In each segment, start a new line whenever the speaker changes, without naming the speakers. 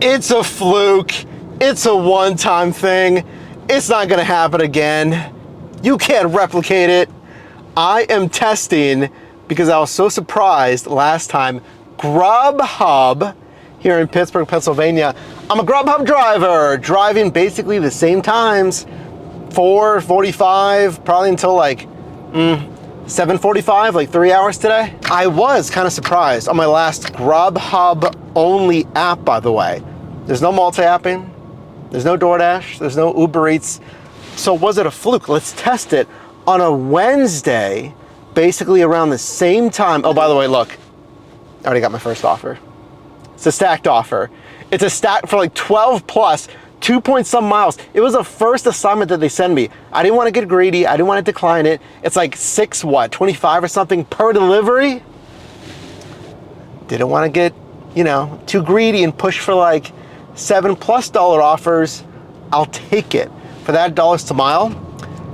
It's a fluke. It's a one-time thing. It's not gonna happen again. You can't replicate it. I am testing because I was so surprised last time. Grubhub here in Pittsburgh, Pennsylvania. I'm a Grubhub driver, driving basically the same times, 4:45, probably until like 7:45, like 3 hours today. I was kind of surprised on my last Grubhub only app, by the way. There's no multi-apping, there's no DoorDash, there's no Uber Eats. So was it a fluke? Let's test it on a Wednesday, basically around the same time. Oh, by the way, look, I already got my first offer. It's a stacked offer. It's a stack for like 12 plus, 2 point some miles. It was the first assignment that they sent me. I didn't want to get greedy. I didn't want to decline it. It's like 25 or something per delivery. Didn't want to get, too greedy and push for like $7+ offers. I'll take it for that dollars to mile.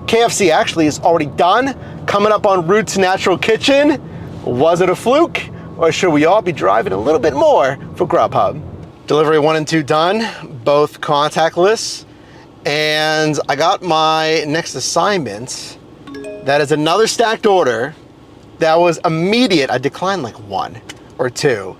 KFC actually is already done. Coming up on route to Natural Kitchen. Was it a fluke? Or should we all be driving a little bit more for Grubhub? Delivery 1 and 2 done, both contactless. And I got my next assignment. That is another stacked order that was immediate. I declined like 1 or 2.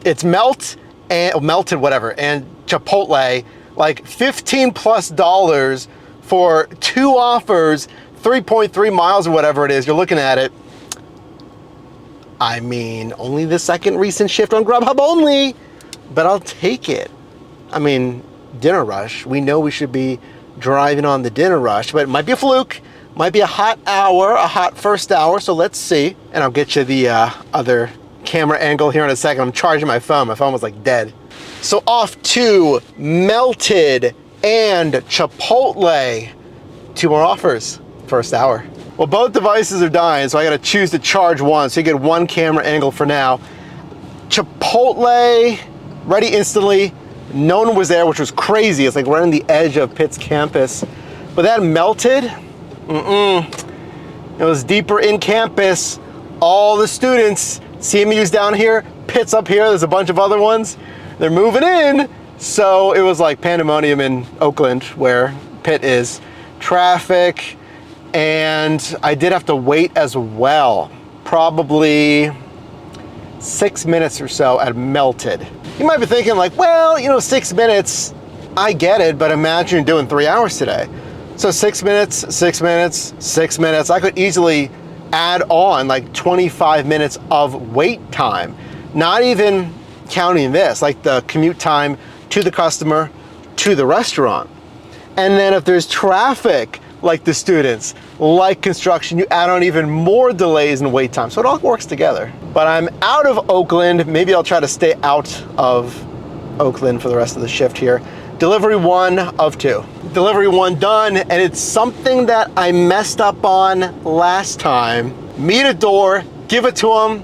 It's melted, whatever, and Chipotle, like $15+ for 2 offers, 3.3 miles or whatever it is. You're looking at it. I mean, only the second recent shift on Grubhub only, but I'll take it. I mean, dinner rush. We know we should be driving on the dinner rush, but it might be a fluke. Might be a hot hour, a hot first hour, so let's see. And I'll get you the other camera angle here in a second. I'm charging my phone. My phone was like dead. So off to Melted and Chipotle. 2 more offers, first hour. Well, both devices are dying, so I gotta choose to charge one. So you get 1 camera angle for now. Chipotle, ready instantly. No one was there, which was crazy. It's like right on the edge of Pitt's campus. But that Melted, it was deeper in campus. All the students, CMU's down here, Pitt's up here, there's a bunch of other ones. They're moving in. So it was like pandemonium in Oakland, where Pitt is. Traffic, and I did have to wait as well. Probably 6 minutes or so at Melted. You might be thinking like, well, 6 minutes, I get it, but imagine you're doing 3 hours today. So 6 minutes, 6 minutes, 6 minutes. I could easily add on like 25 minutes of wait time. Not even counting this, like the commute time to the customer, to the restaurant. And then if there's traffic, like the students, like construction, you add on even more delays and wait time. So it all works together. But I'm out of Oakland. Maybe I'll try to stay out of Oakland for the rest of the shift here. Delivery 1 of 2. Delivery 1 done, and it's something that I messed up on last time. Meet a door, give it to them,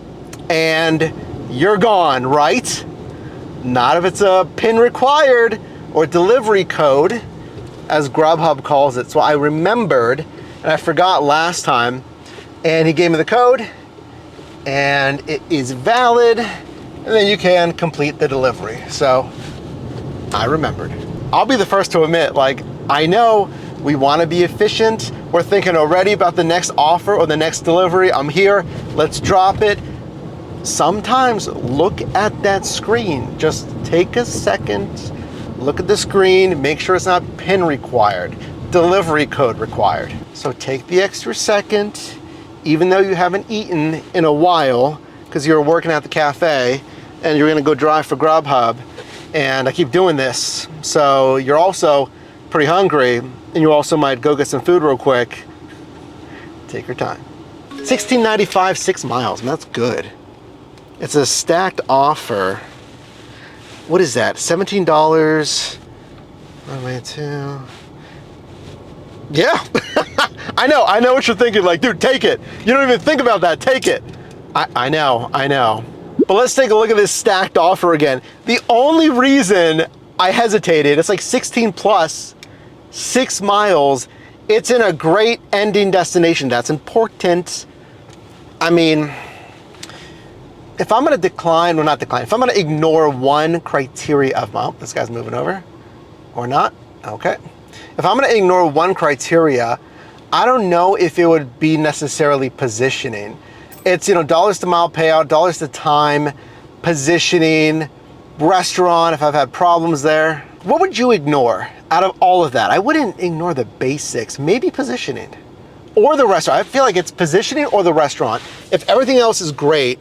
and you're gone, right? Not if it's a PIN required or delivery code, as Grubhub calls it. So I remembered, and I forgot last time, and he gave me the code, and it is valid, and then you can complete the delivery. So I remembered. I'll be the first to admit, like, I know we want to be efficient. We're thinking already about the next offer or the next delivery. I'm here, let's drop it. Sometimes look at that screen. Just take a second, look at the screen, make sure it's not PIN required, delivery code required. So take the extra second, even though you haven't eaten in a while, because you're working at the cafe and you're gonna go drive for Grubhub, and I keep doing this. So you're also pretty hungry, and you also might go get some food real quick. Take your time. $16.95, 6 miles, and that's good. It's a stacked offer. What is that? $17. Yeah, I know what you're thinking. Like, dude, take it. You don't even think about that. Take it. I know. But let's take a look at this stacked offer again. The only reason I hesitated, it's like 16 plus, 6 miles. It's in a great ending destination. That's important. I mean, if I'm gonna decline, well not decline, if I'm gonna ignore one criteria of my, oh, this guy's moving over, or not, okay. If I'm gonna ignore one criteria, I don't know if it would be necessarily positioning. It's, you know, dollars to mile payout, dollars to time, positioning, restaurant, if I've had problems there. What would you ignore out of all of that? I wouldn't ignore the basics, maybe positioning or the restaurant. I feel like it's positioning or the restaurant. If everything else is great,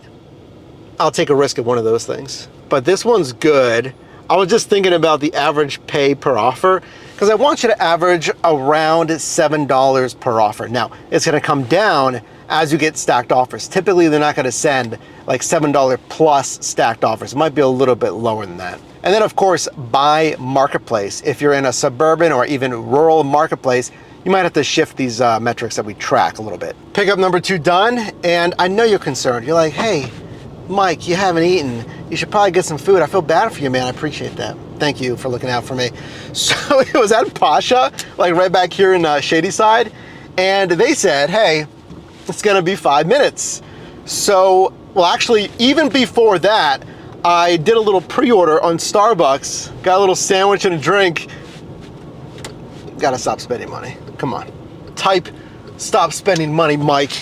I'll take a risk at one of those things. But this one's good. I was just thinking about the average pay per offer because I want you to average around $7 per offer. Now, it's gonna come down as you get stacked offers. Typically, they're not gonna send like $7 plus stacked offers. It might be a little bit lower than that. And then of course, by marketplace. If you're in a suburban or even rural marketplace, you might have to shift these metrics that we track a little bit. Pickup number 2 done, and I know you're concerned. You're like, hey, Mike, you haven't eaten. You should probably get some food. I feel bad for you, man. I appreciate that. Thank you for looking out for me. So it was at Pasha, like right back here in Shadyside, and they said, hey, it's gonna be 5 minutes. So, well, actually, even before that, I did a little pre-order on Starbucks, got a little sandwich and a drink. Gotta stop spending money. Come on. Type stop spending money, Mike,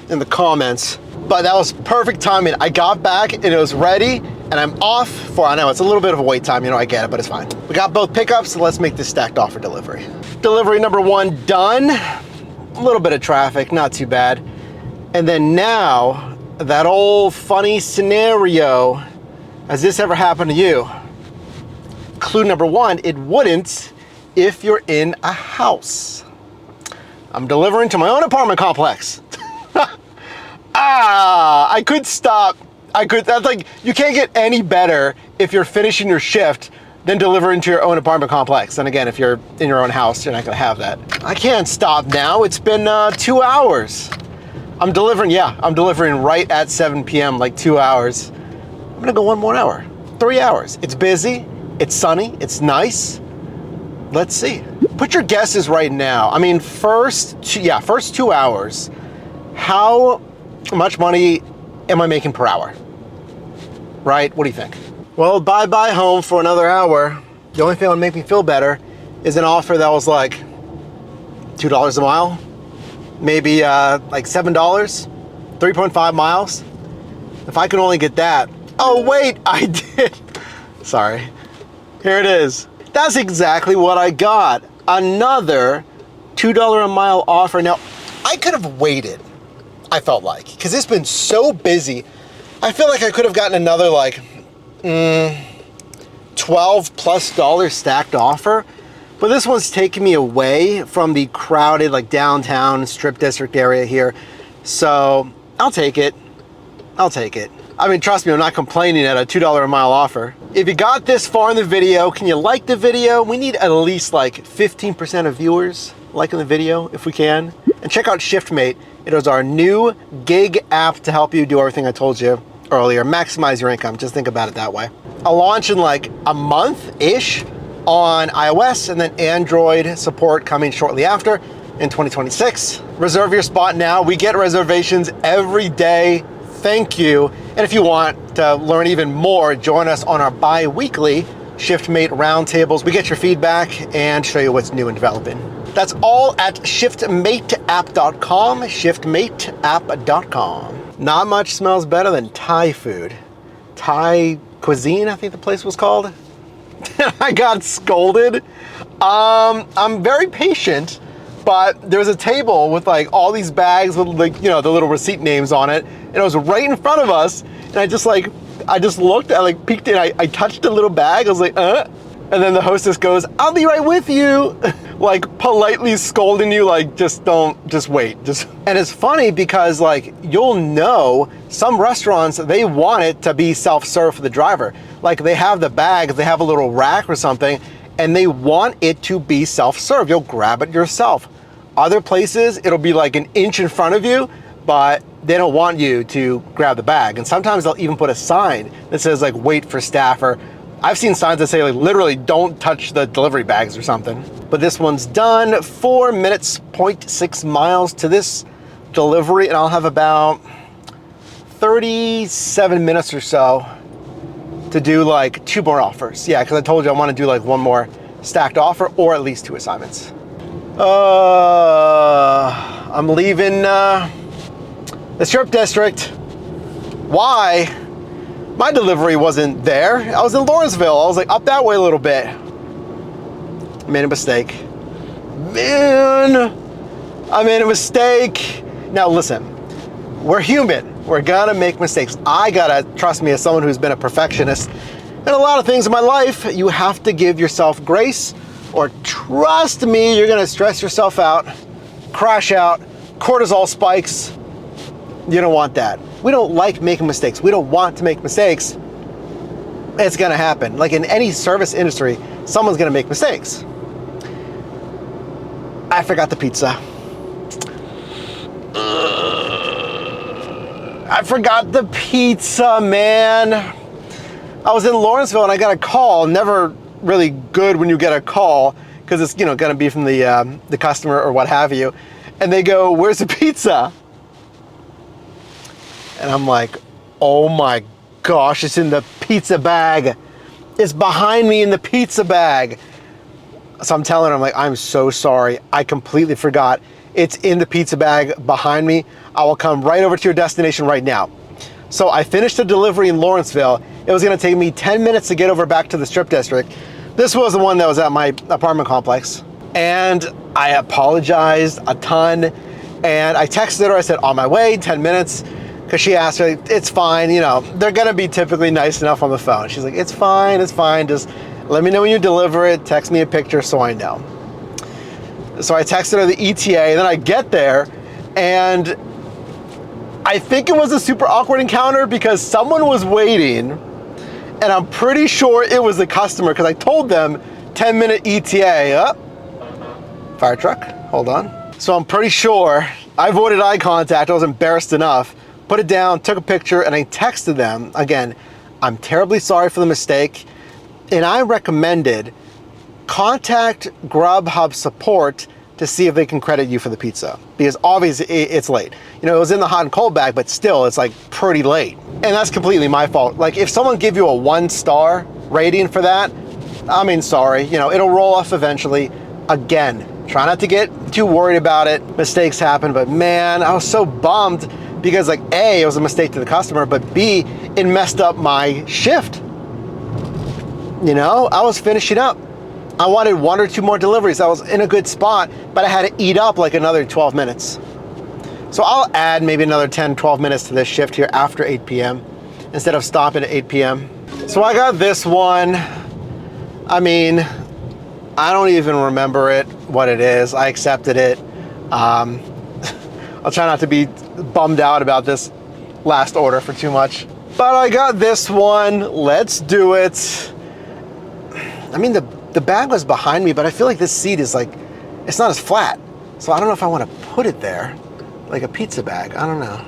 in the comments. But that was perfect timing. I got back and it was ready, and I'm off for, I know it's a little bit of a wait time, you know, I get it, but it's fine. We got both pickups, so let's make this stacked offer delivery. Delivery number 1 done. A little bit of traffic, not too bad. And then now, that old funny scenario, has this ever happened to you? Clue number 1, it wouldn't if you're in a house. I'm delivering to my own apartment complex. I could stop. That's like, you can't get any better if you're finishing your shift than delivering to your own apartment complex. And again, if you're in your own house, you're not gonna have that. I can't stop now. It's been 2 hours. I'm delivering right at 7 p.m., like 2 hours. I'm gonna go 1 more hour, 3 hours. It's busy, it's sunny, it's nice. Let's see. Put your guesses right now. I mean, first 2 hours, how much money am I making per hour? Right, what do you think? Well, bye-bye home for another hour. The only thing that would make me feel better is an offer that was like $2 a mile, maybe like $7, 3.5 miles. If I could only get that. Oh wait, I did. Sorry, here it is. That's exactly what I got. Another $2 a mile offer. Now, I could have waited, I felt like, because it's been so busy. I feel like I could have gotten another like $12+ stacked offer, but this one's taking me away from the crowded like downtown strip district area here. So I'll take it. I'll take it. I mean, trust me, I'm not complaining at a $2 a mile offer. If you got this far in the video, can you like the video? We need at least like 15% of viewers liking the video if we can. And check out ShiftMate. It is our new gig app to help you do everything I told you earlier. Maximize your income. Just think about it that way. I'll launch in like a month-ish on iOS, and then Android support coming shortly after in 2026. Reserve your spot now. We get reservations every day. Thank you. And if you want to learn even more, join us on our bi-weekly ShiftMate roundtables. We get your feedback and show you what's new and developing. That's all at shiftmateapp.com, shiftmateapp.com. Not much smells better than Thai food. Thai cuisine, I think the place was called. I got scolded. I'm very patient, but there's a table with like all these bags with like, you know, the little receipt names on it. And it was right in front of us. And I just looked, I like peeked in, I touched a little bag. I was like, And then the hostess goes, I'll be right with you. Like politely scolding you, like just wait. And it's funny because like, you'll know some restaurants, they want it to be self-serve for the driver. Like they have the bags, they have a little rack or something, and they want it to be self-serve. You'll grab it yourself. Other places, it'll be like an inch in front of you, but they don't want you to grab the bag. And sometimes they'll even put a sign that says like, wait for staff, or I've seen signs that say like literally don't touch the delivery bags or something. But this one's done. 4 minutes, 0.6 miles to this delivery, and I'll have about 37 minutes or so to do like 2 more offers. Yeah, because I told you I want to do like 1 more stacked offer or at least 2 assignments. I'm leaving the Strip District. Why? My delivery wasn't there. I was in Lawrenceville. I was like up that way a little bit. I made a mistake. Man, I made a mistake. Now listen, we're human. We're gonna make mistakes. I gotta, trust me, as someone who's been a perfectionist in a lot of things in my life, you have to give yourself grace, or trust me, you're gonna stress yourself out, crash out, cortisol spikes. You don't want that. We don't like making mistakes. We don't want to make mistakes. It's gonna happen. Like in any service industry, someone's gonna make mistakes. I forgot the pizza. I forgot the pizza, man. I was in Lawrenceville and I got a call. Never really good when you get a call because it's, you know, gonna be from the customer or what have you. And they go, "Where's the pizza?" And I'm like, oh my gosh, it's in the pizza bag. It's behind me in the pizza bag. So I'm telling her, I'm like, I'm so sorry. I completely forgot. It's in the pizza bag behind me. I will come right over to your destination right now. So I finished the delivery in Lawrenceville. It was gonna take me 10 minutes to get over back to the Strip District. This was the one that was at my apartment complex. And I apologized a ton. And I texted her, I said, on my way, 10 minutes. Because she asked her, it's fine, you know, they're gonna be typically nice enough on the phone. She's like, it's fine, just let me know when you deliver it, text me a picture so I know. So I texted her the ETA, and then I get there, and I think it was a super awkward encounter because someone was waiting, and I'm pretty sure it was the customer because I told them 10-minute ETA. Oh, fire truck, hold on. So I'm pretty sure I avoided eye contact, I was embarrassed enough, put it down, took a picture, and I texted them. Again, I'm terribly sorry for the mistake, and I recommended contact Grubhub support to see if they can credit you for the pizza, because obviously it's late. You know, it was in the hot and cold bag, but still, it's like pretty late. And that's completely my fault. Like if someone give you a 1-star rating for that, I mean, sorry, you know, it'll roll off eventually. Again, try not to get too worried about it. Mistakes happen, but man, I was so bummed because like A, it was a mistake to the customer, but B, it messed up my shift. You know, I was finishing up. I wanted 1 or 2 more deliveries. I was in a good spot, but I had to eat up like another 12 minutes. So I'll add maybe another 10, 12 minutes to this shift here after 8 p.m. instead of stopping at 8 p.m. So I got this one. I mean, I don't even remember what it is. I accepted it. I'll try not to be bummed out about this last order for too much. But I got this one. Let's do it. I mean, the bag was behind me, but I feel like this seat is like, it's not as flat. So I don't know if I want to put it there, like a pizza bag. I don't know.